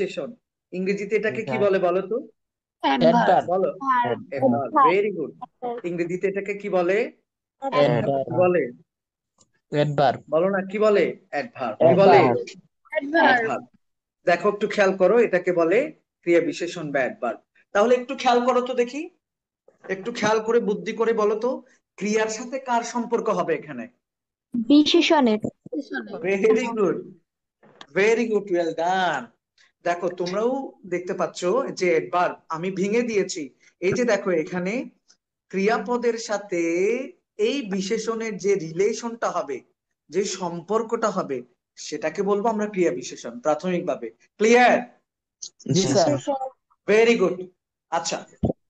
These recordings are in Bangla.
বিশেষণ। ইংরেজিতে এটাকে কি অ্যাডভার্ব। বলে বলো তো? অ্যাডভার্ব। অ্যাডভার্ব। বলো। অ্যাডভার্ব। Adverb, very good. ইংরেজিতে এটাকে কি বলে? কি অ্যাডভার্ব। বলে? অ্যাডভার্ব। বলো না, কি বলে? অ্যাডভার্ব। কি বলে? অ্যাডভার্ব। অ্যাডভার্ব। অ্যাডভার্ব। দেখো, একটু খেয়াল করো, এটাকে বলে ক্রিয়া বিশেষণ বা অ্যাডভার্ব। তাহলে একটু খেয়াল করো তো দেখি, একটু খেয়াল করে বুদ্ধি করে বলো তো, ক্রিয়ার সাথে কার সম্পর্ক হবে এখানে? বিশেষণের। Very good, very good, well done. দেখো, তোমরাও দেখতে পাচ্ছ যে অ্যাডভার্ব আমি ভেঙে দিয়েছি। এই যে দেখো এখানে ক্রিয়াপদের সাথে এই বিশেষণের যে রিলেশনটা হবে, যে সম্পর্কটা হবে, সেটাকে বলবো আমরা ক্রিয়া বিশেষণ প্রাথমিকভাবে। ক্লিয়ার? জি জি স্যার। স্যার। Very good. আচ্ছা,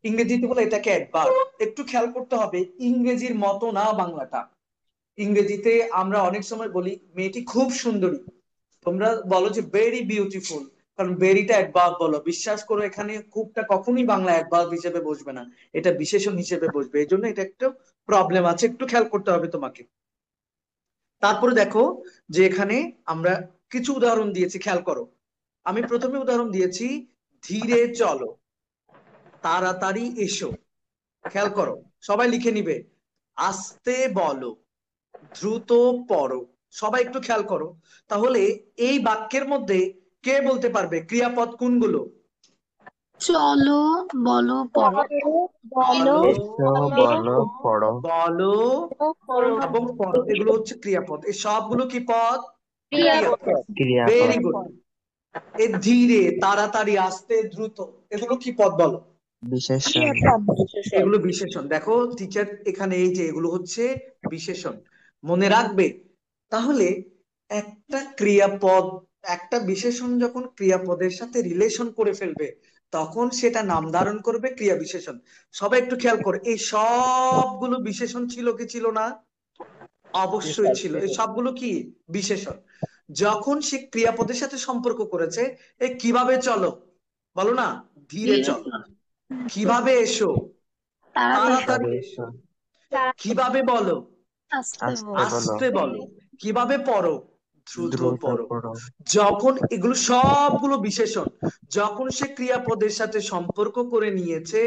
ইংরেজিতে বলে এটাকে অ্যাডভার্ব। একটু খেয়াল করতে হবে, ইংরেজির মতো না বাংলাটা। ইংরেজিতে আমরা অনেক সময় বলি মেয়েটি খুব সুন্দরী, তোমরা বলো যে ভেরি বিউটিফুল, কারণ ভেরিটা অ্যাডভার্ব বলো। বিশ্বাস করো, এখানে খুবটা কখনোই বাংলা অ্যাডভার্ব হিসেবে বসবে না, এটা বিশেষণ হিসেবে বসবে। এই জন্য এটা একটা প্রবলেম আছে, একটু খেয়াল করতে হবে তোমাকে। তারপরে দেখো যে এখানে আমরা কিছু উদাহরণ দিয়েছি, খেয়াল করো। আমি প্রথমে উদাহরণ দিয়েছি, ধীরে চলো, তাড়াতাড়ি এসো। খেয়াল করো, সবাই লিখে নিবে। আস্তে বলো, দ্রুত পড়ো। সবাই একটু খেয়াল করো। তাহলে এই বাক্যের মধ্যে কে বলতে পারবে ক্রিয়াপদ কোনগুলো? চলো, বলো, পড়ো। বলো, চলো, এসো, বলো, এসো, পড়ো। বলো করো। এবং পড়ো, এগুলো হচ্ছে ক্রিয়াপদ। এই সবগুলো কি পদ? ক্রিয়াপদ। ক্রিয়াপদ। ভেরি ক্রিয়াপদ। গুড। এ ধীরে, তাড়াতাড়ি, আস্তে, দ্রুত, এগুলো কি পদ বলো? বিশেষণ। ক্রিয়াপদ বিশেষণ। এগুলো বিশেষণ। দেখো টিচার এখানে এই যে এগুলো হচ্ছে বিশেষণ, মনে রাখবে। তাহলে একটা ক্রিয়াপদ, একটা বিশেষণ যখন ক্রিয়াপদের সাথে রিলেশন করে ফেলবে, তখন সেটা নাম ধারণ করবে ক্রিয়া বিশেষণ। সবাই একটু খেয়াল করো, এই সবগুলো বিশেষণ ছিল কি ছিল না? অবশ্যই ছিল। এই সবগুলো কি বিশেষণ। যখন সে ক্রিয়াপদের সাথে সম্পর্ক করেছে, এই কিভাবে চলো, বলো না, ধীরে ধীরে চলো। চলো, কিভাবে এসো, তাড়াতাড়ি এসো, তাড়াতাড়ি তাড়াতাড়ি এসো। এসো। কিভাবে বলো, আস্তে আসতে বলো। বলো। আস্তে বলো। কিভাবে পড়ো, দ্রুত দ্রুত পড়ো। পড়ো। যখন এগুলো সবগুলো বিশেষণ, যখন সে ক্রিয়াপদের সাথে সম্পর্ক করে নিয়েছে,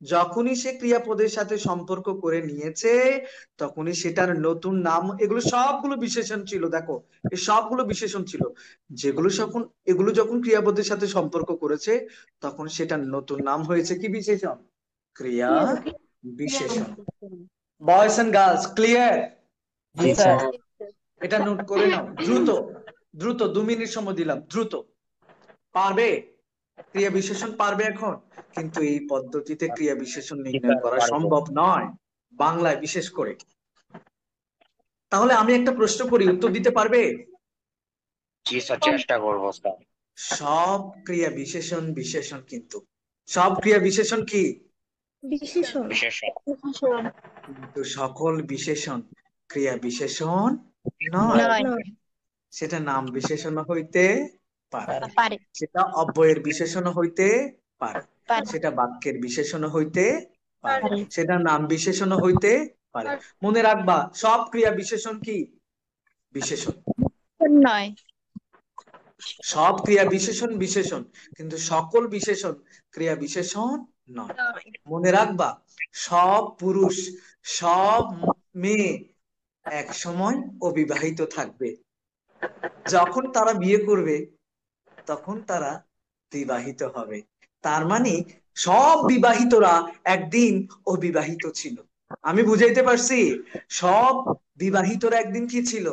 যখনই সে ক্রিয়াপদের সাথে সম্পর্ক করে নিয়েছে, তখনই সেটার নতুন নাম। এগুলো সবগুলো বিশেষণ ছিল, দেখো এই সবগুলো বিশেষণ ছিল, যেগুলো যখন এগুলো যখন ক্রিয়াপদের সাথে সম্পর্ক করেছে, তখন সেটার নতুন নাম হয়েছে কি বিশেষণ? ক্রিয়া বিশেষণ। Boys and girls, clear? জি জি স্যার। স্যার। এটা নোট করে নাও, দ্রুত। দ্রুত 2 মিনিট সময় দিলাম, দ্রুত। পারবে? ক্রিয়া বিশেষণ পারবে এখন? কিন্তু এই পদ্ধতিতে ক্রিয়া বিশেষণ জি নির্ণয় স্যার, করা পারবো। সম্ভব নয়, বাংলায় বিশেষ করে। তাহলে আমি একটা প্রশ্ন করি, উত্তর দিতে পারবে? জি স্যার, চেষ্টা করবো স্যার। সব ক্রিয়া বিশেষণ বিশেষণ কিন্তু, সব ক্রিয়া বিশেষণ কি? বিশেষণ। বিশেষণ। বিশেষণ। কিন্তু সকল বিশেষণ ক্রিয়া বিশেষণ নয়। নয়। নয়। সেটা নাম বিশেষণ হইতে পারে, পারে। পারে। সেটা অব্যয়ের বিশেষণ হইতে পারে, পারে। সেটা বাক্যের বিশেষণ হইতে পারে, পারে। সেটা নাম বিশেষণ হইতে পারে। মনে রাখবা, সব ক্রিয়া বিশেষণ কি? বিশেষণ। নয়। সব ক্রিয়া বিশেষণ বিশেষণ, কিন্তু সকল বিশেষণ ক্রিয়া বিশেষণ নয়। নয়। মনে রাখবা, সব পুরুষ, সব মেয়ে এক সময় অবিবাহিত থাকবে। যখন তারা বিয়ে করবে, তখন তারা বিবাহিত হবে। তার মানে সব বিবাহিতরা একদিন অবিবাহিত ছিল। আমি বুঝাইতে পারছি? সব বিবাহিতরা একদিন কি ছিল?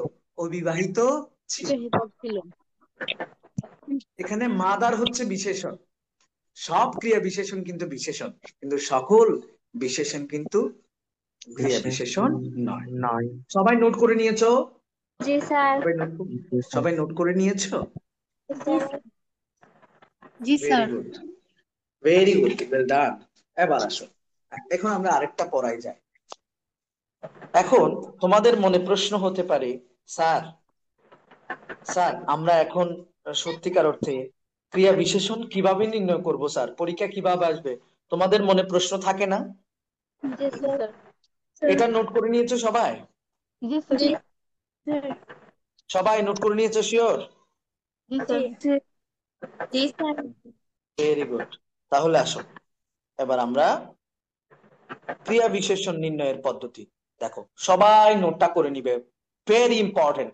অবিবাহিত ছিল। ছিল। এখানে মাদার হচ্ছে বিশেষণ। সব ক্রিয়া বিশেষণ কিন্তু বিশেষণ, কিন্তু সকল বিশেষণ কিন্তু ক্রিয়া বিশেষণ বিশেষণ নয়। নয়। সবাই নোট করে নিয়েছো? জি স্যার। সবাই নোট, জি স্যার। সবাই নোট করে নিয়েছো? জি স্যার। জি very sir. Good, very good, well done. এবার আসো, এখন আমরা আরেকটা পড়াই যাই। এখন তোমাদের মনে প্রশ্ন হতে পারে, স্যার, স্যার আমরা এখন সত্যিকার অর্থে ক্রিয়া বিশেষণ কিভাবে নির্ণয় করব স্যার, পরীক্ষা কিভাবে আসবে? তোমাদের মনে প্রশ্ন থাকে না? জি জি স্যার। স্যার। এটা নোট করে নিয়েছো সবাই? জি স্যার। জি স্যার। সবাই নোট করে নিয়েছো, শিওর? জি জি। স্যার। জি স্যার। Very good. তাহলে আসো, এবার আমরা ক্রিয়া বিশেষণ নির্ণয়ের পদ্ধতি দেখো, সবাই নোটটা করে নিবে। ভেরি ইম্পর্টেন্ট,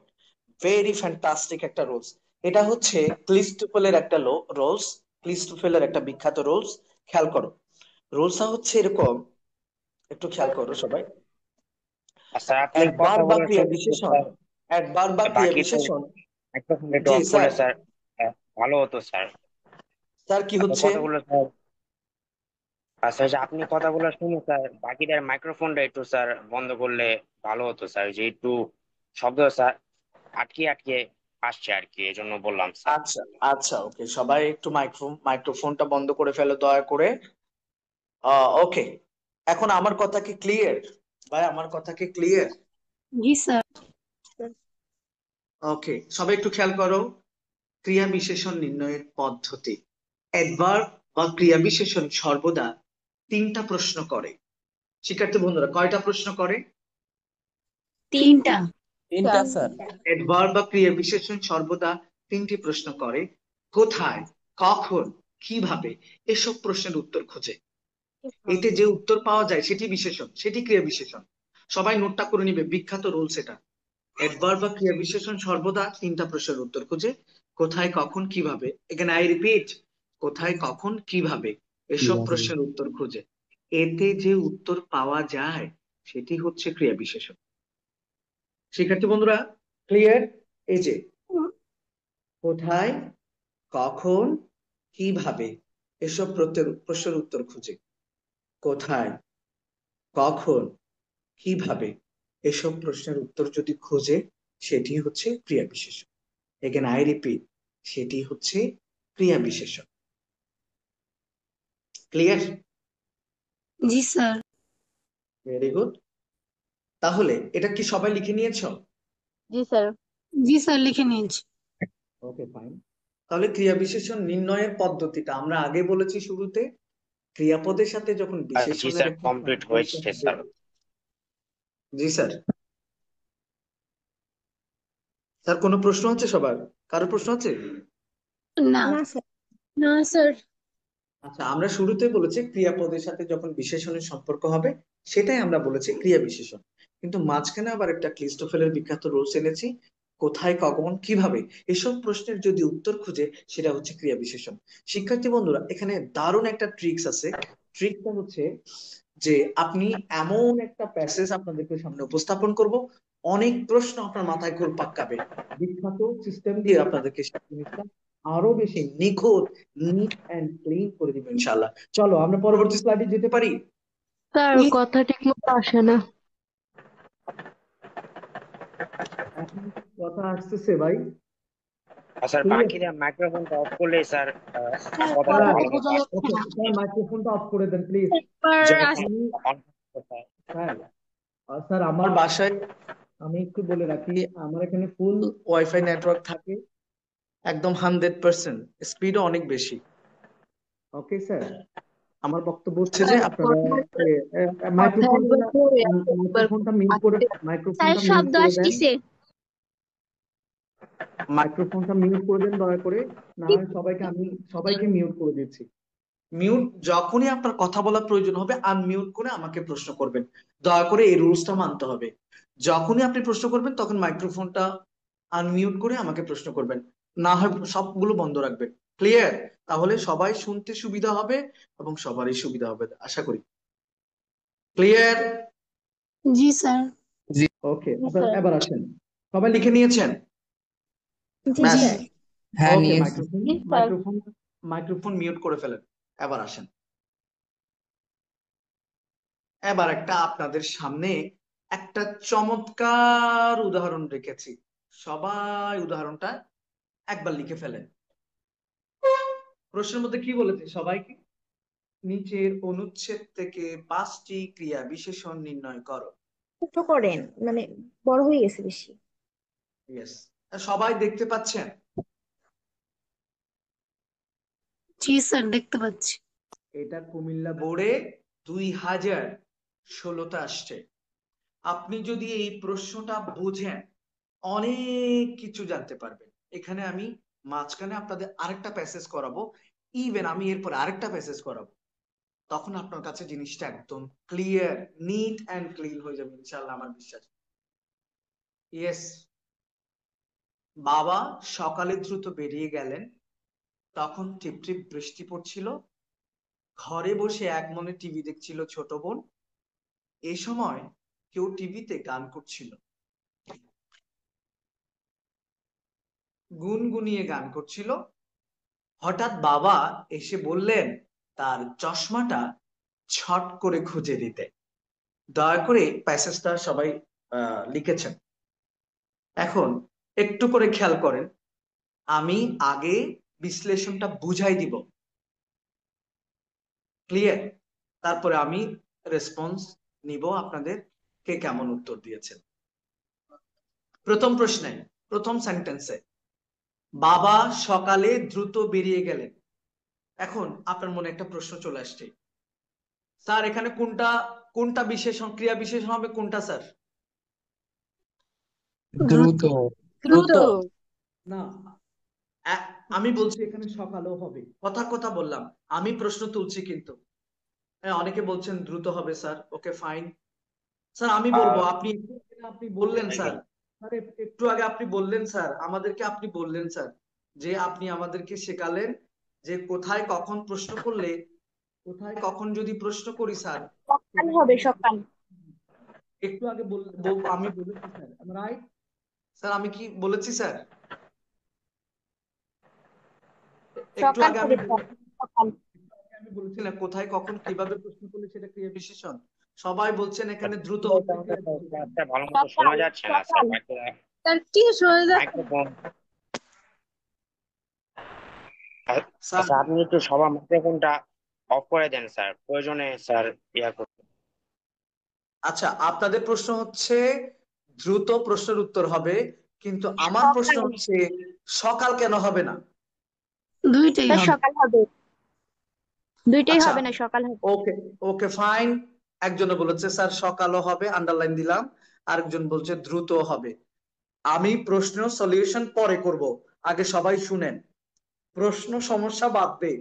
ভেরি ফ্যান্টাস্টিক একটা রুলস। এটা হচ্ছে ক্লিস্টোফেলের একটা রুলস, ক্লিস্টোফেলের একটা বিখ্যাত রুলস। খেয়াল করো, রুলসটা হচ্ছে এরকম, একটু খেয়াল করো সবাই। স্যার আপনার একবার বা কথাগুলো ক্রিয়া শুনতে বিশেষণ, স্যার একবার বা ক্রিয়া বাকি তো বিশেষণ। মাইক্রোফোনটা একটু জি অফ স্যার। করলে স্যার ভালো হতো স্যার। স্যার কি আপনার হচ্ছে? কথাগুলো স্যার, স্যার যে আপনি কথাগুলো শুনে স্যার বাকিটার মাইক্রোফোনটা একটু স্যার বন্ধ করলে ভালো হতো স্যার, যে একটু শব্দ স্যার আটকে আটকে আসছে আর কি, এই জন্য বললাম স্যার। আচ্ছা, আচ্ছা, ওকে, সবাই একটু মাইক্রোফোনটা বন্ধ করে ফেলো দয়া করে। ওকে, এখন আমার কথা কি ক্লিয়ার? ভাই আমার কথা কি ক্লিয়ার? জি স্যার। ওকে, সবাই একটু খেয়াল করো, ক্রিয়া বিশেষণ নির্ণয়ের পদ্ধতি। অ্যাডভার্ব বা ক্রিয়া বিশেষণ সর্বদা তিনটা প্রশ্ন করে। শিক্ষার্থী বন্ধুরা, কয়টা প্রশ্ন করে? তিনটা। তিনটা স্যার। অ্যাডভার্ব বা ক্রিয়া বিশেষণ সর্বদা তিনটি প্রশ্ন করে: কোথায়, কখন, কিভাবে। এসব প্রশ্নের উত্তর খোঁজে। এতে যে উত্তর পাওয়া যায় সেটি বিশেষণ, সেটি ক্রিয়া বিশেষণ। সবাই নোটটা করে নিবে, বিখ্যাত রুলস এটা। অ্যাডভার্ব বা ক্রিয়া বিশেষণ সর্বদা তিনটা প্রশ্নের উত্তর খোঁজে: কোথায়, কখন, কিভাবে। এখানে আই রিপিট, কোথায়, কখন, কিভাবে, এসব প্রশ্নের উত্তর খোঁজে। এতে যে উত্তর পাওয়া যায় সেটি হচ্ছে ক্রিয়া বিশেষণ। শিক্ষার্থী বন্ধুরা, ক্লিয়ার? এই যে কোথায়, কখন, কিভাবে, এসব প্রশ্নের উত্তর খুঁজে। কোথায়, কখন, কিভাবে, এসব প্রশ্নের উত্তর যদি খোঁজে সেটি হচ্ছে ক্রিয়া বিশেষণ। এখানে আই রিপিট, সেটি হচ্ছে ক্রিয়া বিশেষণ। ক্লিয়ার? জি স্যার। Very good. তাহলে এটা কি সবাই লিখে নিয়েছো? জি স্যার। জি স্যার, লিখে নিয়েছি। ওকে, ফাইন। তাহলে ক্রিয়া বিশেষণ নির্ণয়ের পদ্ধতিটা আমরা আগে বলেছি শুরুতে, ক্রিয়াপদের সাথে যখন জি বিশেষণের স্যার, একটা কমপ্লিট সম্পর্ক হয়েছে হবে। স্যার। জি স্যার। স্যার কোনো প্রশ্ন আছে সবার? কারো প্রশ্ন আছে? না। না স্যার। না স্যার। আচ্ছা, আমরা শুরুতে বলেছি ক্রিয়াপদের সাথে যখন বিশেষণের সম্পর্ক হবে সেটাই আমরা বলেছি ক্রিয়া বিশেষণ। কিন্তু মাঝখানে আবার একটা ক্লিস্টোফেলের বিখ্যাত রুলস এনেছি: কোথায়, কখন, কিভাবে, এসব প্রশ্নের যদি উত্তর খুঁজে সেটা হচ্ছে ক্রিয়া বিশেষণ। শিক্ষার্থী বন্ধুরা, এখানে দারুণ একটা ট্রিক্স আছে। ট্রিকটা হচ্ছে যে আপনি এমন একটা প্যাসেজ আপনাদেরকে সামনে উপস্থাপন করব, অনেক প্রশ্ন আপনার মাথায় ঘুরপাক খাবে। বিখ্যাত সিস্টেম দিয়ে আপনাদেরকে সেই জিনিসটা আরো বেশি নিখুঁত, নিট এন্ড ক্লিন করে দিব ইনশাআল্লাহ। চলো আমরা পরবর্তী স্লাইডে যেতে পারি। স্যার, কথা ঠিক মতো আসে না। এখন কথা আসতেছে ভাই? আর স্যার ক্লিয়ার? বাকিরা মাইক্রোফোনটা অফ করলে স্যার স্যার কথাটা স্যার, কথা ভালো মতো বোঝা আসবে। যাচ্ছে ওকে না। স্যার, মাইক্রোফোনটা অফ করে দেন প্লিজ। একবার যখন আমি অন স্যার। স্যার, স্যার আমার বাসায়, আমি একটু বলে রাখি, আমার এখানে ফুল ওয়াইফাই নেটওয়ার্ক থাকে, একদম 100%, স্পিডও অনেক বেশি। ওকে স্যার, আমার বক্তব্য হচ্ছে যে স্যার, আপনারা কথা কথা মাইক্রোফোনটা একবার পরে একবার মাইক্রোফোনটা মিউট করে, আসতে। স্যার মাইক্রোফোনটা মিউট শব্দ করে দেন। আসতেছে। মাইক্রোফোনটা মিউট করে দেন দয়া করে, না হয় সবাইকে মিউট করে দিচ্ছি। মিউট, যখনই আপনার কথা বলার প্রয়োজন হবে আনমিউট করে আমাকে প্রশ্ন করবেন। দয়া করে এই রুলসটা মানতে হবে। যখনই আপনি প্রশ্ন করবেন তখন মাইক্রোফোনটা আনমিউট করে আমাকে প্রশ্ন করবেন, না হয় সবগুলো বন্ধ রাখবেন। ক্লিয়ার? তাহলে সবাই শুনতে সুবিধা হবে এবং সবারই সুবিধা হবে আশা করি। ক্লিয়ার? জি স্যার। ওকে, জি স্যার। এবার আসেন, সবাই লিখে নিয়েছেন? জি ম্যাথ। স্যার। হ্যাঁ ওকে, নিয়েছি। মাইক্রোফোন জি স্যার। মাইক্রোফোন মাইক্রোফোন মিউট করে ফেলেন। এবার আসেন, এবার একটা আপনাদের সামনে একটা চমৎকার উদাহরণ রেখেছি। সবাই উদাহরণটা একবার লিখে ফেলেন। প্রশ্নের মধ্যে কি বলেছে সবাইকে? নিচের অনুচ্ছেদ থেকে 5টি ক্রিয়া বিশেষণ নির্ণয় করো। ছোট করেন, মানে বড় হয়ে গেছে বেশি। ইয়েস, সবাই দেখতে পাচ্ছেন? জি স্যার, দেখতে পাচ্ছি। এটা কুমিল্লা বোর্ডে 2016তে আসছে। আপনি যদি এই প্রশ্নটা বুঝেন অনেক কিছু জানতে পারবেন। এখানে আমি মাঝখানে আপনাদের আরেকটা প্যাসেজ করাবো, ইভেন আমি এরপর আরেকটা প্যাসেজ করাবো, তখন আপনার কাছে জিনিসটা একদম ক্লিয়ার, নিট অ্যান্ড ক্লিন হয়ে যাবে ইনশাআল্লাহ, আমার বিশ্বাস। ইয়েস। বাবা সকালে দ্রুত বেরিয়ে গেলেন, তখন টিপ টিপ বৃষ্টি পড়ছিল। ঘরে বসে এক মনে টিভি দেখছিল ছোট বোন। এ সময় কেউ টিভিতে গান করছিল, গুনগুনিয়ে গান করছিল। হঠাৎ বাবা এসে বললেন তার চশমাটা ছট করে খুঁজে দিতে। দয়া করে প্যাসেজটা সবাই লিখেছেন। এখন একটু করে খেয়াল করেন, আমি আগে বিশ্লেষণটা বুঝাই দিব, ক্লিয়ার? তারপরে আমি রেসপন্স নিব আপনাদের, কে কেমন উত্তর দিয়েছেন। প্রথম প্রশ্নে, প্রথম সেন্টেন্সে বাবা সকালে দ্রুত বেরিয়ে গেলেন। এখন আপনার মনে একটা প্রশ্ন চলে আসছে, স্যার এখানে কোনটা কোনটা বিশেষণ, ক্রিয়া বিশেষণ হবে কোনটা স্যার? দ্রুত। দ্রুত। না, আমি বলছি এখানে সকালেও হবে, কথার কথা বললাম, আমি প্রশ্ন তুলছি কিন্তু। হ্যাঁ, অনেকে বলছেন দ্রুত হবে স্যার, ওকে ফাইন। স্যার আমি বলবো, আপনি আপনি বললেন স্যার, আরে একটু আগে আপনি বললেন স্যার, আমাদেরকে আপনি বললেন স্যার, যে আপনি আমাদেরকে শেখালেন যে কোথায় কখন প্রশ্ন করলে, কোথায় কখন যদি প্রশ্ন করি স্যার সকাল হবে, সকাল। একটু আগে আমি বলেছি স্যার, রাইট স্যার? আমি কি বলেছি স্যার? একটু সকাল আগে হবে স্যার, সকাল। আমি বলেছি না কোথায় কখন কিভাবে প্রশ্ন করলে সেটা ক্রিয়া বিশেষণ। সবাই বলছেন এখানে দ্রুত হচ্ছে ক্রিয়া বিশেষণ। স্যার ভালো মতো শোনা সকাল, যাচ্ছে না স্যার, সকাল। স্যার কি শোনা যাচ্ছে? মাইক্রোফোন। স্যার আচ্ছা আপনি একটু সবার মাইক্রোফোনটা অফ করে দেন স্যার, প্রয়োজনে স্যার ইয়া করুন। আচ্ছা, আপনাদের প্রশ্ন হচ্ছে দ্রুত প্রশ্নের উত্তর হবে, কিন্তু আমার প্রশ্ন সকাল। হচ্ছে সকাল কেন হবে না? দুইটাই স্যার হবে। সকাল হবে, দুইটাই আচ্ছা, হবে না, সকাল হবে। ওকে ওকে ফাইন। একজনে বলেছে স্যার সকালও হবে, আন্ডারলাইন দিলাম। আরেকজন বলছে দ্রুত হবে। আমি প্রশ্ন সলিউশন পরে করব, আগে সবাই শুনেন। প্রশ্ন সমস্যা বাঁধবে,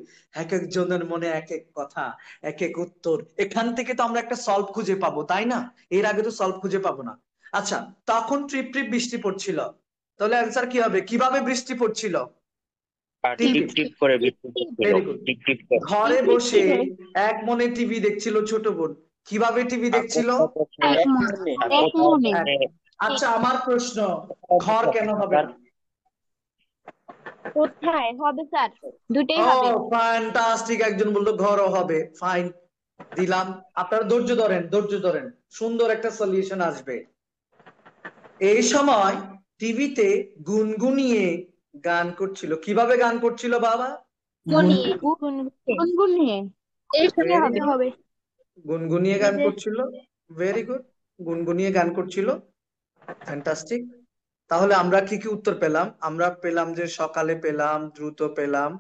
এক একজনের মনে এক এক কথা, এক এক উত্তর, এখান থেকে তো আমরা একটা সলভ খুঁজে পাবো, তাই না? এর আগে তো সলভ খুঁজে পাবো না। আচ্ছা, তখন ট্রিপ ট্রিপ বৃষ্টি পড়ছিল, তাহলে অ্যান্সার কি হবে? কিভাবে বৃষ্টি পড়ছিল? আর টিপ টিপ টিপ। টিপ করে বৃষ্টি পড়ছিল, ভেরি গুড। টিপ টিপ করে। ঘরে বসে এক মনে টিভি দেখছিল ছোট বোন। কিভাবে টিভি আর দেখছিল? এক মনে। এক মনে। আচ্ছা, আমার প্রশ্ন, ঘর কেন হবে না? কোথায় হবে স্যার? দুইটাই ও হবে। ফ্যান্টাস্টিক, একজন বললো ঘরও হবে, ফাইন দিলাম। আপনারা ধৈর্য ধরেন, ধৈর্য ধরেন, সুন্দর একটা সলিউশন আসবে। এই সময় টিভিতে গুনগুনিয়ে গান করছিল। কিভাবে গান করছিল বাবা? গুনগুনিয়ে। গুনগুনিয়ে। এই সঙ্গে ভেরি হবে। গুড, হবে। গুনগুনিয়ে গান করছিল। ভেরি গুড, গুনগুনিয়ে গান করছিল, ফ্যান্টাস্টিক। তাহলে আমরা কি কি উত্তর পেলাম? আমরা পেলাম যে সকালে পেলাম, দ্রুত পেলাম,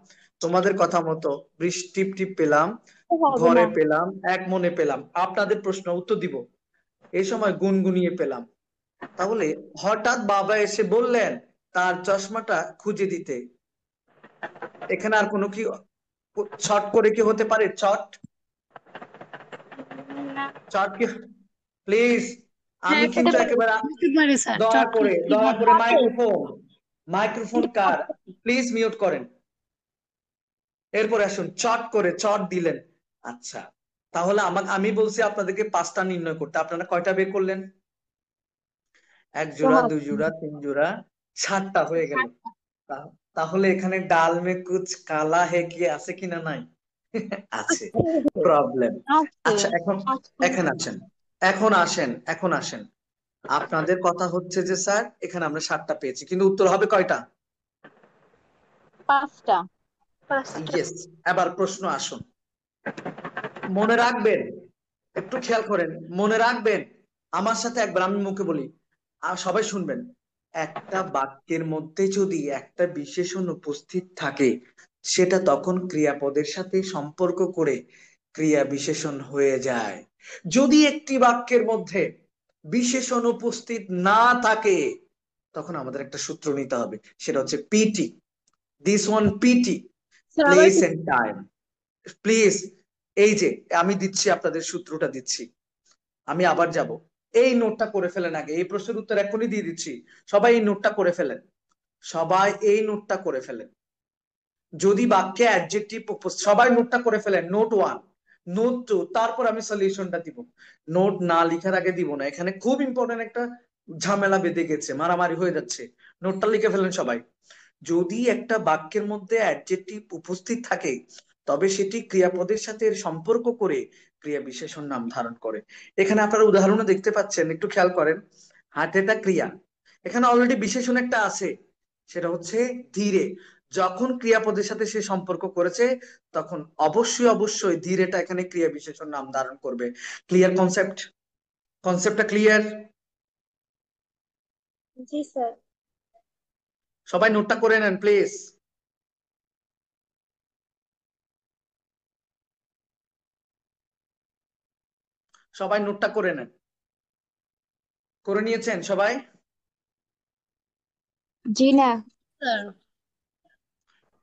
তোমাদের কথা মতো বৃষ্টি টিপ টিপ পেলাম, হবে ঘরে না। পেলাম, এক মনে পেলাম। আপনাদের প্রশ্ন উত্তর দিব, এই সময় গুনগুনিয়ে পেলাম। তাহলে হঠাৎ বাবা এসে বললেন তার চশমাটা খুঁজে দিতে। এখানে আর কোনো কি ছট করে কি হতে পারে? ছট না। ছট কি? প্লিজ, আমি হ্যাঁ, কিন্তু একেবারে, হতে পারে স্যার। দয়া চট করে করে দয়া হবে। করে microphone, microphone car, please mute করেন। এরপরে আসুন, চট করে চট দিলেন। আচ্ছা, তাহলে আমি বলছি আপনাদেরকে পাঁচটা নির্ণয় করতে, আপনারা কয়টা বের করলেন? এক জোড়া, দুই জোড়া, তিন জোড়া, 7টা হয়ে গেল। তাহলে এখানে ডাল মে কুচ কালা হে কি আছে কিনা? নাই? আছে, প্রবলেম। আচ্ছা, এখন এখানে আসেন, এখন আসেন। আপনাদের কথা হচ্ছে যে স্যার এখানে আমরা 7টা পেয়েছি, কিন্তু উত্তর হবে কয়টা? 5টা। ইয়েস। এবার প্রশ্ন আসুন, মনে রাখবেন, একটু খেয়াল করেন, মনে রাখবেন, আমার সাথে একবার আমি মুখে বলি আর সবাই শুনবেন। একটা বাক্যের মধ্যে যদি একটা বিশেষণ উপস্থিত থাকে, সেটা তখন ক্রিয়াপদের সাথে সম্পর্ক করে ক্রিয়া বিশেষণ হয়ে যায়। যদি একটি বাক্যের মধ্যে বিশেষণ উপস্থিত না থাকে, তখন আমাদের একটা সূত্র নিতে হবে, সেটা হচ্ছে PT. This one PT, sir আবার প্লেস এন্ড টাইম। প্লিজ, এই যে আমি দিচ্ছি, আপনাদের সূত্রটা দিচ্ছি, আমি আবার যাব। এই নোটটা করে ফেলেন আগে, এই প্রশ্নের উত্তর এখনই দিয়ে দিচ্ছি। সবাই এই নোটটা করে ফেলেন, সবাই এই নোটটা করে ফেলেন। যদি বাক্যে অ্যাডজেক্টিভ, সবাই নোটটা করে ফেলেন, নোট 1, নোট 2, তারপর আমি সলিউশনটা দিব। নোট না লিখার আগে দিব না, এখানে খুব ইম্পর্টেন্ট একটা ঝামেলা বেঁধে গেছে, মারামারি হয়ে যাচ্ছে। নোটটা লিখে ফেলেন সবাই। যদি একটা বাক্যের মধ্যে অ্যাডজেক্টিভ উপস্থিত থাকে, তবে সেটি ক্রিয়াপদের সাথে এর সম্পর্ক করে ক্রিয়া বিশেষণ নাম ধারণ করে। এখানে আপনারা উদাহরণও দেখতে পাচ্ছেন, একটু খেয়াল করেন। হাতেটা ক্রিয়া, এখানে অলরেডি বিশেষণ একটা আছে, সেটা হচ্ছে ধীরে। যখন ক্রিয়াপদের সাথে সে সম্পর্ক করেছে, তখন অবশ্যই অবশ্যই ধীরেটা এখানে ক্রিয়া বিশেষণ নাম ধারণ করবে। Clear concept? কনসেপ্টটা ক্লিয়ার? জি স্যার। সবাই নোটটা করে নেন প্লিজ। সবাই নোটটা করে নেন, করে নিয়েছেন সবাই? জি না। স্যার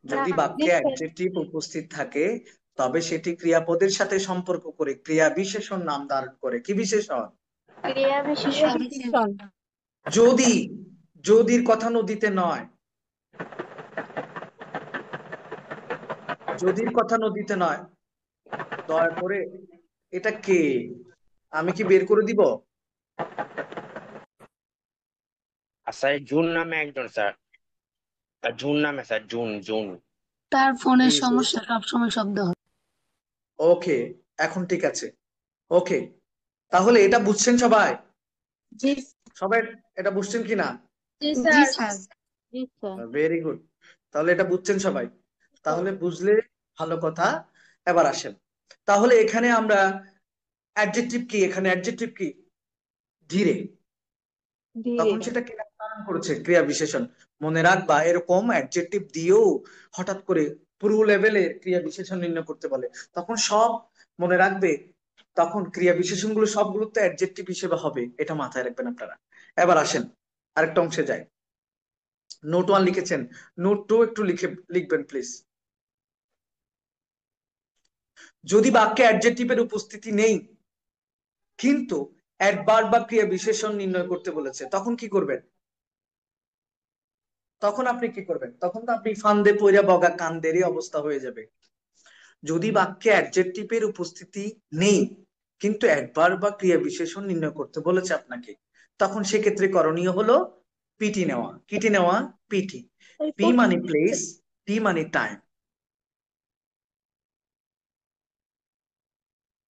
যদি না, জি বাক্যে স্যার। অ্যাডজেক্টিভ উপস্থিত থাকে, তবে সেটি ক্রিয়াপদের সাথে সম্পর্ক করে ক্রিয়া বিশেষণ নাম ধারণ করে। কি বিশেষণ? ক্রিয়া বিশেষণ। যদি, যদির কথা নদীতে নয়, যদির কথা নদীতে নয়, দয়া করে। এটা কে? আমি কি বের করে দিব? আর স্যার জুন নামে একজন স্যার, জুন নামে স্যার, জুন জুন। তার ফোনের প্লিজ। সমস্যা, সবসময় শব্দ হয়। ওকে, এখন ঠিক আছে। ওকে, তাহলে এটা বুঝছেন সবাই? জি সবাই এটা বুঝছেন কিনা? জি জি স্যার। স্যার। জি স্যার। Very good. তাহলে এটা বুঝছেন সবাই? তাহলে বুঝলে ভালো কথা। এবার আসেন, তাহলে এখানে আমরা অ্যাডজেক্টিভ কি, এখানে অ্যাডজেক্টিভ কি? ধীরে। ধীরে। তখন সেটা কি নাম ধারণ করেছে? ক্রিয়া বিশেষণ। মনে রাখবা, এরকম অ্যাডজেক্টিভ দিয়েও হঠাৎ করে পুরো লেভেলের ক্রিয়া বিশেষণ নির্ণয় করতে বলে, তখন সব মনে রাখবে, তখন ক্রিয়া বিশেষণগুলো সবগুলো তো অ্যাডজেক্টিভ হিসেবে হবে, এটা মাথায় রাখবেন আপনারা। এবার আসেন আরেকটা অংশে যাই। নোট 1 লিখেছেন, নোট 2 একটু লিখবেন প্লিজ। যদি বাক্যে অ্যাডজেক্টিভের উপস্থিতি নেই, কিন্তু অ্যাডভার্ব বা ক্রিয়া বিশেষণ নির্ণয় করতে বলেছে, তখন কি করবেন? তখন আপনি কি করবেন? তখন তো আপনি ফান্দে পইরা বগা কান্দেরই অবস্থা হয়ে যাবে। যদি বাক্যে অ্যাডজেক্টিভের উপস্থিতি নেই, কিন্তু অ্যাডভার্ব বা ক্রিয়া বিশেষণ নির্ণয় করতে বলেছে আপনাকে, তখন সেক্ষেত্রে করণীয় হলো পিটি নেওয়া। কিটি নেওয়া? পিটি। পি মানে প্লেস, টি মানে টাইম।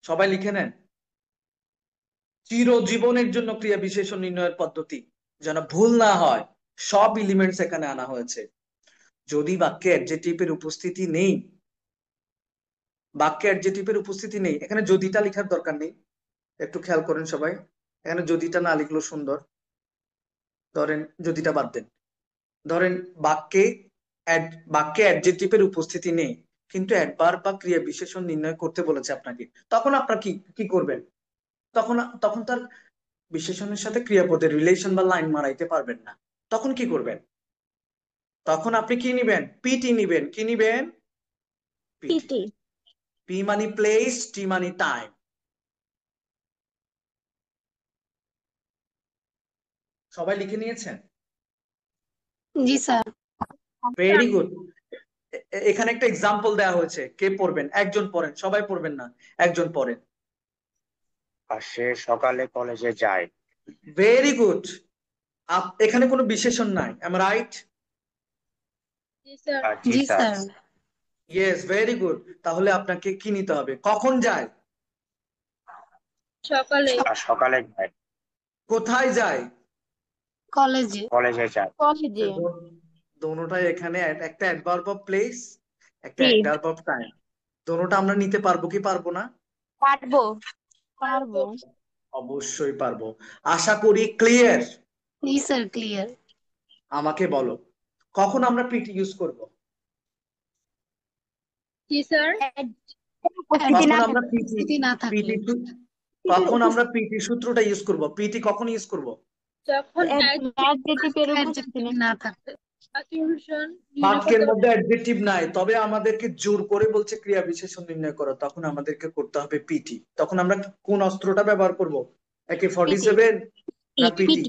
সবাই লিখে নেন। চিরজীবনের জন্য ক্রিয়া বিশেষণ নির্ণয়ের পদ্ধতি, যেন ভুল না হয়, সব এলিমেন্টস এখানে আনা হয়েছে। যদি বাক্যে অ্যাডজেক্টিভের উপস্থিতি নেই, বাক্যে অ্যাডজেক্টিভের উপস্থিতি নেই, এখানে যদিটা লেখার দরকার নেই, একটু খেয়াল করেন সবাই। এখানে যদিটা না লিখলেও সুন্দর, ধরেন যদিটা বাদ দেন। ধরেন বাক্যে বাক্যে অ্যাডজেক্টিভের উপস্থিতি নেই, কিন্তু অ্যাডভার্ব বা ক্রিয়া বিশেষণ নির্ণয় করতে বলেছে আপনাকে, তখন আপনার কি কি করবেন? তখন তখন তার বিশেষণের সাথে ক্রিয়াপদের রিলেশন বা লাইন মারাইতে পারবেন না, তখন কি করবেন? তখন আপনি কি নিবেন? পিটি নিবেন। কি নিবেন? পিটি। পিটি। পি মানে প্লেস, টি মানে টাইম। সবাই লিখে নিয়েছেন? জি স্যার। Very good. এখানে একটা এক্সাম্পল দেওয়া হয়েছে, কে পড়বেন? একজন পড়েন, সবাই পড়বেন না, একজন পড়েন। আর সে সকালে কলেজে যায়। Very good. এখানে কোনো বিশেষণ নাই, এম রাইট? জি স্যার। জি জি sir. Sir. Yes, very good. তাহলে আপনাকে কি নিতে হবে? কখন যায়? সকালে। আর সকালে যায়। কোথায় যায়? কলেজে। কলেজে যায়। কলেজে। দোনোটাই এখানে একটা অ্যাডভার্ব অফ প্লেস, একটা জি। Adverb of time. দোনোটা আমরা নিতে পারবো কি পারবো না? পারবো। পারবো। অবশ্যই পারবো। আশা করি ক্লিয়ার। জি স্যার, ক্লিয়ার। আমাকে বলো, কখন আমরা পিটি ইউজ করব? জি স্যার। উপস্থিতি কখন না আমরা থাকলে। পিটি, স্থিতি না থাকলে। পিটি কখন আমরা পিটি সূত্রটা ইউজ করব? পিটি কখন ইউজ করব? যখন অ্যাডজেক্টিভের উপস্থিতি অ্যাডজেক্টিভ না থাকলে। অ্যাসিউমশন নির্ণয় বাক্যের করতে মধ্যে অ্যাডজেক্টিভ নাই, তবে আমাদেরকে জোর করে বলছে ক্রিয়া বিশেষণ নির্ণয় করো, তখন আমাদেরকে করতে হবে পিটি। তখন আমরা কোন অস্ত্রটা ব্যবহার করব? একে 47 না পিটি?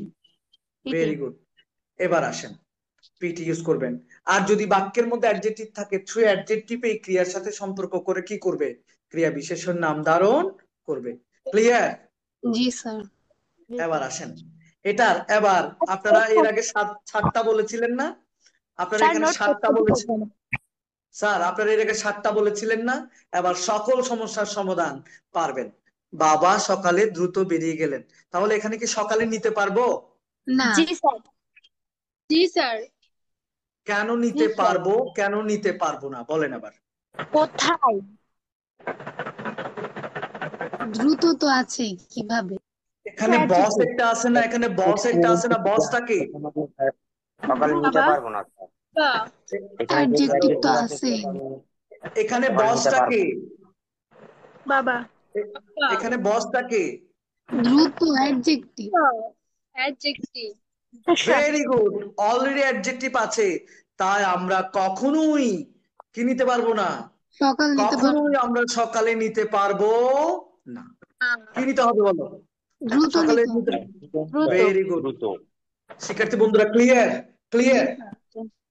Very good. এবার আসেন, পিটি ইউজ করবেন। আর যদি বাক্যের মধ্যে অ্যাডজেক্টিভ থাকে, থ্রু অ্যাডজেক্টিভ এই ক্রিয়ার সাথে সম্পর্ক করে কি করবে? ক্রিয়া বিশেষণ নাম ধারণ করবে। ক্লিয়ার? জি স্যার। এবার আসেন এটার, এবার আপনারা এর আগে সাতটা বলেছিলেন না? আপনারা এখানে সাতটা বলেছিলেন স্যার, আপনারা এর আগে সাতটা বলেছিলেন না? এবার সকল সমস্যার সমাধান পারবেন। বাবা সকালে দ্রুত বেরিয়ে গেলেন, তাহলে এখানে কি সকালে নিতে পারবো? না। জি স্যার। জি স্যার। কেন নিতে পারবো, কেন নিতে পারবো না, বলেন আবার। কোথায়? দ্রুত তো আছে, কিভাবে? এখানে বস একটা আছে না, এখানে বস একটা আছে না, বসটাকে সকালে নিতে বাবা। পারবো না স্যার। বা এখানে যে অ্যাডজেক্টিভ তো adjective আছে আছেই। সেটা আমি এখানে সকালে নিতে বসটাকে পারবো না। বাবা। এখানে বসটাকে দ্রুত adjective. Adjective. Very good, already adjective আছে, তাই আমরা কখনোই কি নিতে পারবো না? সকাল নিতে পারবো। কখনোই আমরা সকালে নিতে পারবো না। কি নিতে হবে বলো? দ্রুত সকালে নিতে হবে। Very good. দ্রুত। শিক্ষার্থী বন্ধুরা ক্লিয়ার? ক্লিয়ার?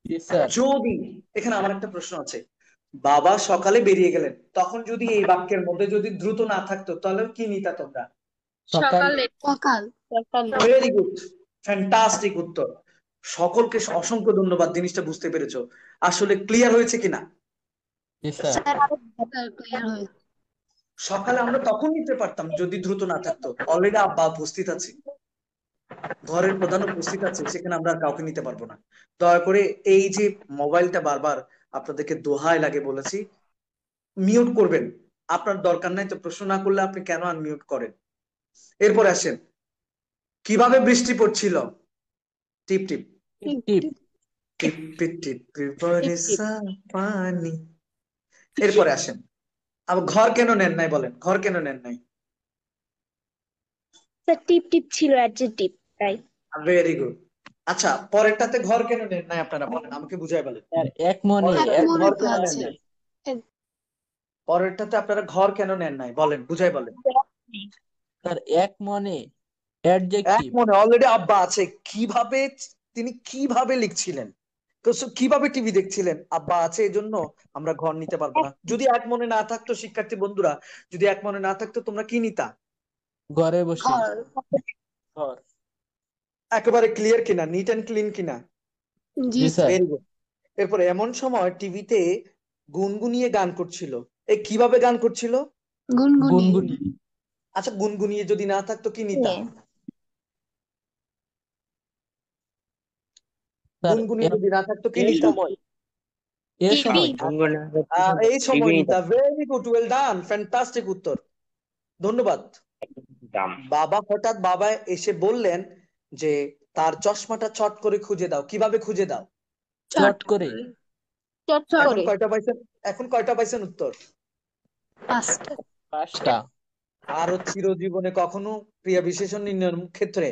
জি স্যার। যদি এখানে আমার একটা প্রশ্ন আছে, বাবা সকালে বেরিয়ে গেলেন, তখন যদি এই বাক্যের মধ্যে যদি দ্রুত না থাকতো, তাহলে কি নিতা তোমরা? সকাল। সকালে। সকাল। ভেরি গুড, ফ্যান্টাস্টিক উত্তর। সকলকে অসংখ্য ধন্যবাদ, জিনিসটা বুঝতে পেরেছো। আসলে ক্লিয়ার হয়েছে কিনা? জি স্যার। স্যার ক্লিয়ার হয়েছে। সকালে আমরা তখন নিতে পারতাম যদি দ্রুত না থাকতো, অলরেডি আব্বা উপস্থিত আছে, ঘরের প্রধান উপস্থিত আছে, সেখানে আমরা আর কাউকে নিতে পারবো না। দয়া করে এই যে মোবাইলটা বারবার আপনাদেরকে দোহাই লাগে বলেছি, মিউট করবেন। আপনার দরকার নাই তো, প্রশ্ন না করলে আপনি কেন আনমিউট করেন? এরপর আসেন, কিভাবে বৃষ্টি পড়ছিল? টিপ টিপ টিপ। টিপ টিপ টিপ বরসা পানি। এরপরে আসেন, আবার ঘর কেন নেন নাই বলেন, ঘর কেন নেন নাই? স্যার টিপ টিপ ছিল অ্যাডজেক্টিভ তাই। Very good. আচ্ছা, পরেরটাতে ঘর কেন নেন নাই আপনারা বলেন, আমাকে বুঝাই বলেন। স্যার এক মনে। পরেরটাতে মনে ঘর তো কেন নেন আছে। নাই? পরেরটাতে আপনারা ঘর কেন নেন নাই বলেন, বুঝাই বলেন। স্যার এক মনে এক অ্যাডজেক্টিভ। মনে অলরেডি আব্বা আছে, কিভাবে তিনি কিভাবে লিখছিলেন, তো কিভাবে টিভি দেখছিলেন, আব্বা আছে, এই জন্য আমরা ঘর নিতে পারবো না। যদি এক মনে না থাকতো, শিক্ষার্থী বন্ধুরা, যদি এক মনে না থাকতো, তোমরা কি নিতা? ঘরে বসে। ঘর। ঘর। একেবারে ক্লিয়ার কিনা, নিট এন্ড ক্লিন কিনা? জি জি স্যার। Very good. এরপর এমন সময় টিভিতে গুনগুনিয়ে গান করছিল, এ কিভাবে গান করছিল? গুনগুনি। গুনগুনি। আচ্ছা, গুনগুনিয়ে যদি না থাকতো কি নিতা? স্যার গুনগুনিয়ে যদি না থাকতো কি এ নিতা? সময়। এ সময়। এই সময় নিতা। Very good, well done, fantastic উত্তর, ধন্যবাদ। বাবা এসে বললেন যে তার চশমাটা চট করে খুঁজে দাও। কিভাবে খুঁজে দাও? চট করে। এখন কয়টা পাইছেন? এখন কয়টা পাইছেন উত্তর? 5টা। 5টা। আরো চিরজীবনে কখনো ক্রিয়া বিশেষণ নির্ণয়ের ক্ষেত্রে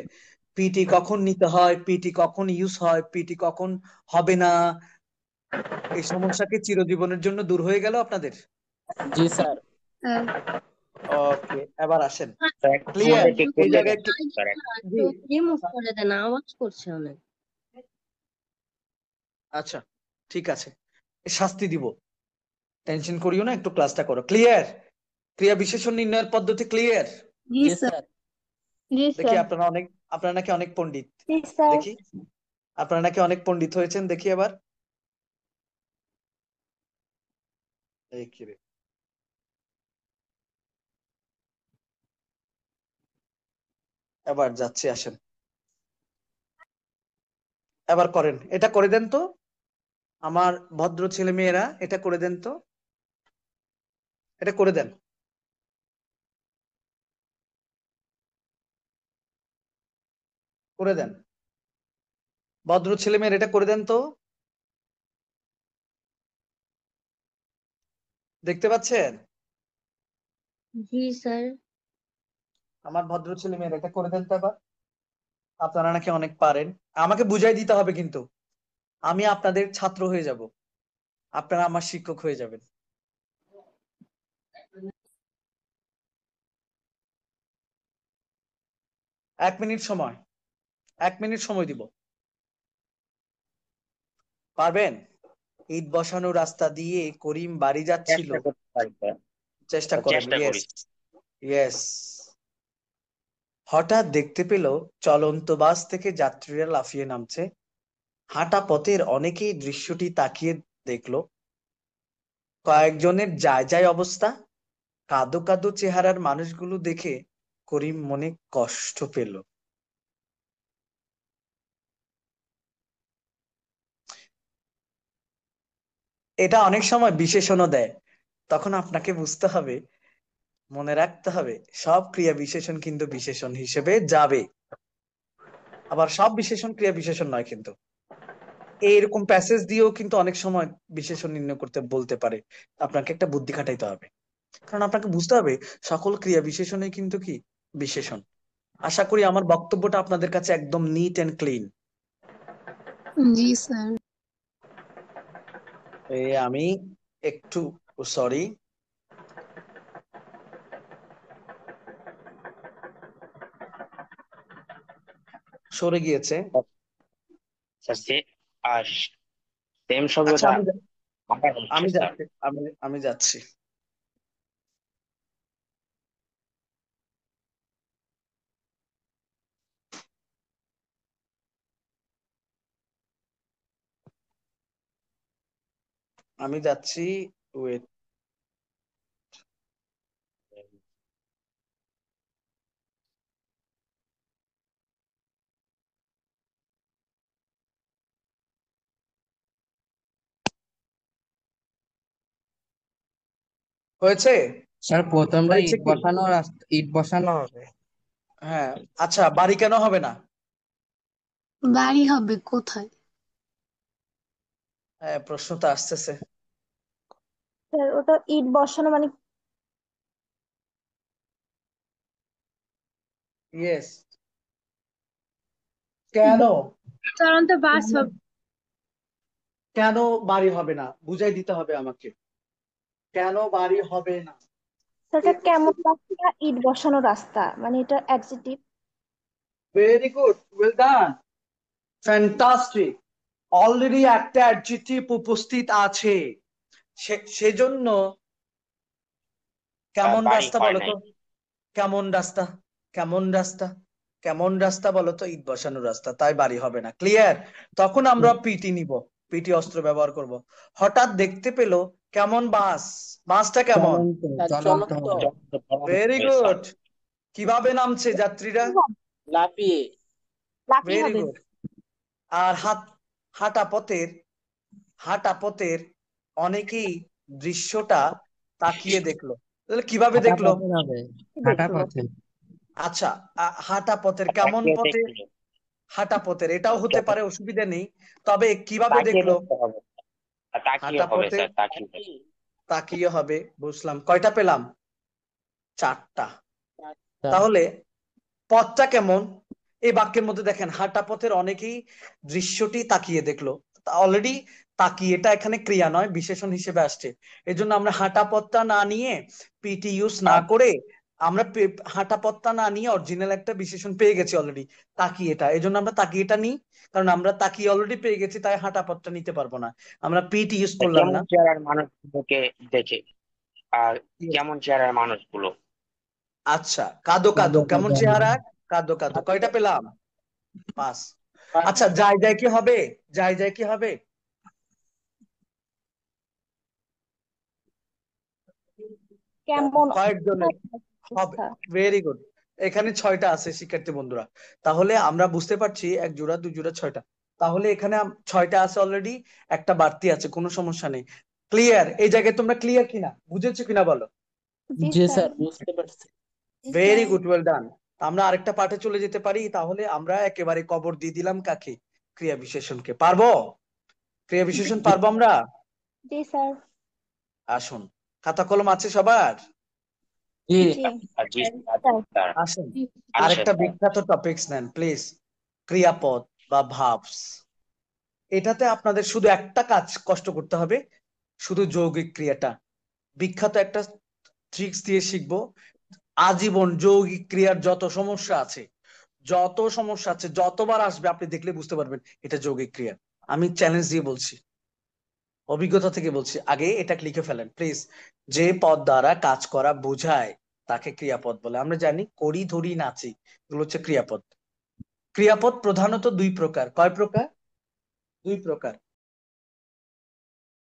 পিটি কখন নিতে হয়, পিটি কখন ইউজ হয়, পিটি কখন হবে না, এই সমস্যা কি চিরজীবনের জন্য দূর হয়ে গেল আপনাদের? জি স্যার। ওকে, এবার আসেন, ক্লিয়ার? এই জায়গায় একটু জি, রিমুভ করে দেন, আওয়াজ করছে অনেক। আচ্ছা ঠিক আছে, শাস্তি দিব, টেনশন করিও না, একটু ক্লাসটা করো। ক্লিয়ার? ক্রিয়া বিশেষণ নির্ণয়ের পদ্ধতি ক্লিয়ার? জি জি স্যার। স্যার। জি দেখি স্যার। আপনারা নাকি অনেক পণ্ডিত, জি স্যার। দেখি আপনারা নাকি অনেক পণ্ডিত হয়েছেন, দেখি এবার। এই কি রে, এবার যাচ্ছি, আসেন এবার করেন, এটা করে দেন তো আমার ভদ্র ছেলে মেয়েরা, এটা করে দেন তো, এটা করে দেন। করে দেন, ভদ্র ছেলে মেয়েরা, এটা করে দেন তো। দেখতে পাচ্ছেন জি স্যার। আমার ভদ্র ছেলে মেয়েরা, এটা করে দেন তো এবার। আপনারা নাকি অনেক পারেন, আমাকে বুঝাই দিতে হবে কিন্তু। আমি আপনাদের ছাত্র হয়ে যাব, আপনারা আমার শিক্ষক হয়ে যাবেন। এক মিনিট সময়, 1 মিনিট সময় দিব। পারবেন? ইট বসানো রাস্তা দিয়ে করিম বাড়ি যাচ্ছিল। চেষ্টা করতে পারি স্যার। চেষ্টা করেন। চেষ্টা ইয়েস, করি। ইয়েস। হঠাৎ দেখতে পেল চলন্ত বাস থেকে যাত্রীরা লাফিয়ে নামছে। হাঁটা পথের অনেকেই দৃশ্যটি তাকিয়ে দেখলো। কয়েকজনের যায় যায় অবস্থা। কাঁদো কাঁদো চেহারার মানুষগুলো দেখে করিম মনে কষ্ট পেল। এটা অনেক সময় বিশেষণও দেয়, তখন আপনাকে বুঝতে হবে, মনে রাখতে হবে, সব ক্রিয়া বিশেষণ কিন্তু বিশেষণ হিসেবে যাবে, আবার সব বিশেষণ ক্রিয়া বিশেষণ নয়। কিন্তু এইরকম প্যাসেজ দিয়েও কিন্তু অনেক সময় বিশেষণ নির্ণয় করতে বলতে পারে। আপনাকে একটা বুদ্ধি খাটাইতে হবে, কারণ আপনাকে বুঝতে হবে সকল ক্রিয়া বিশেষণই কিন্তু কি বিশেষণ। আশা করি আমার বক্তব্যটা আপনাদের কাছে একদম নিট এন্ড ক্লিন। জি স্যার। আমি একটু সরি, সরে গিয়েছে। স্যার আর সেম আচ্ছা, শব্দটা আমি আবার হচ্ছে আমি স্যার। যাচ্ছি, আমি যাচ্ছি। আমি যাচ্ছি। ওয়েট। হয়েছে? স্যার প্রথমটা হয়েছে কি? ইট বসানো হবে। হ্যাঁ। আচ্ছা, বাড়ি কেন হবে না? বাড়ি হবে কোথায়? হ্যাঁ, প্রশ্ন তো আসতেছে। স্যার ওটা ইট বসানো মানে ইয়েস। কেন? চলন্ত বাস হবে। কেন বাড়ি হবে না বুঝাই দিতে হবে আমাকে। কেন বাড়ি হবে না? সেটা কেমন রাস্তা, ইট বসানো রাস্তা মানে এটা adjective. Very good, well done, fantastic. Already একটা অ্যাডজেক্টিভ উপস্থিত আছে, সেজন্য কেমন বাড়ি রাস্তা হয় বলো নাই। তো? কেমন রাস্তা? কেমন রাস্তা? কেমন রাস্তা বলো তো? ইট বসানো রাস্তা, তাই বাড়ি হবে না। ক্লিয়ার? তখন আমরা পিটি নিব, পিটি অস্ত্র ব্যবহার করব। হঠাৎ দেখতে পেলো কেমন বাস। বাসটা কেমন? চলন্ত হবে। Very sir. গুড। কিভাবে নামছে যাত্রীরা? লাফিয়ে। লাফি ভেরি হবে। গুড। আর হাঁটা পথের, হাঁটা পথের অনেকেই দৃশ্যটা তাকিয়ে দেখলো। তাহলে কিভাবে হাঁটা দেখলো? পথে হবে। হাঁটা দেখলো। পথে। আচ্ছা, হাঁটা পথের কেমন তাকিয়ে পথে? দেখলো। হাঁটা পথের, এটাও হতে পারে, অসুবিধা নেই। তবে কিভাবে তাকিয়ে দেখলো? দেখতে হবে। তাকিয়ে হাঁটা হবে পথে স্যার, তাকিয়ে। তাকিয়ে হবে, বুঝলাম। কয়টা পেলাম? 4টা। তা তাহলে পথটা কেমন? এই বাক্যের মধ্যে দেখেন, হাঁটা পথের অনেকেই দৃশ্যটি তাকিয়ে দেখলো। অলরেডি তাকিয়েটা এখানে ক্রিয়া নয়, বিশেষণ হিসেবে আসছে। এই জন্য আমরা হাঁটা পথটা না নিয়ে, পিটি ইউজ না করে, আমরা হাঁটা পথটা না নিয়ে অরিজিনাল একটা বিশেষণ পেয়ে গেছি অলরেডি, তাকিয়েটা। এই জন্য আমরা তাকিয়েটা নিই, কারণ আমরা তাকিয়ে অলরেডি পেয়ে গেছি, তাই হাঁটা পথটা নিতে পারবো না, আমরা পিটি ইউজ করলাম কেমন না। চেহারার মানুষগুলোকে দেখে, আর কেমন চেহারার মানুষগুলো? আচ্ছা, কাদো কাদো কেমন চেহারা? কাদো কাদো, কয়টা পেলাম? 5। আচ্ছা, যায় যায় কি হবে? যায় যায় কি হবে? কেমন কয়েকজনের হবে। অবস্থা। Very good. এখানে 6টা আছে শিক্ষার্থী বন্ধুরা। তাহলে আমরা বুঝতে পারছি 1 জোড়া 2 জোড়া 6টা। তাহলে এখানে 6টা আছে অলরেডি, একটা বাড়তি আছে, কোনো সমস্যা নেই। ক্লিয়ার? এই জায়গায় তোমরা ক্লিয়ার কিনা, বুঝেছো কিনা বলো? জি জি স্যার। স্যার, বুঝতে পারছি। ভেরি গুড, ওয়েল ডান। আমরা আরেকটা পাঠে চলে যেতে পারি। তাহলে আমরা একেবারে কবর দিয়ে দিলাম কাকে? ক্রিয়া বিশেষণকে। পারবো? ক্রিয়া বিশেষণ পারবো আমরা? জি স্যার। আসুন, খাতা কলম আছে সবার? জি। জি জি স্যার। স্যার। আসুন, আচ্ছা আরেকটা স্যার। বিখ্যাত টপিকস নেন প্লিজ, ক্রিয়াপদ বা ভার্বস। এটাতে আপনাদের শুধু একটা কাজ কষ্ট করতে হবে, শুধু যৌগিক ক্রিয়াটা। বিখ্যাত একটা ট্রিক্স দিয়ে শিখবো। আজীবন যৌগিক ক্রিয়ার যত সমস্যা আছে যতবার আসবে আপনি দেখলে বুঝতে পারবেন এটা যৌগিক ক্রিয়া। আমি চ্যালেঞ্জ দিয়ে বলছি, অভিজ্ঞতা থেকে বলছি, আগে এটা লিখে ফেলেন প্লিজ। যে পদ দ্বারা কাজ করা বোঝায় তাকে ক্রিয়াপদ বলে। আমরা জানি করি, ধরি, নাচি, এগুলো হচ্ছে ক্রিয়াপদ। ক্রিয়াপদ প্রধানত দুই প্রকার। কয় প্রকার? দুই প্রকার।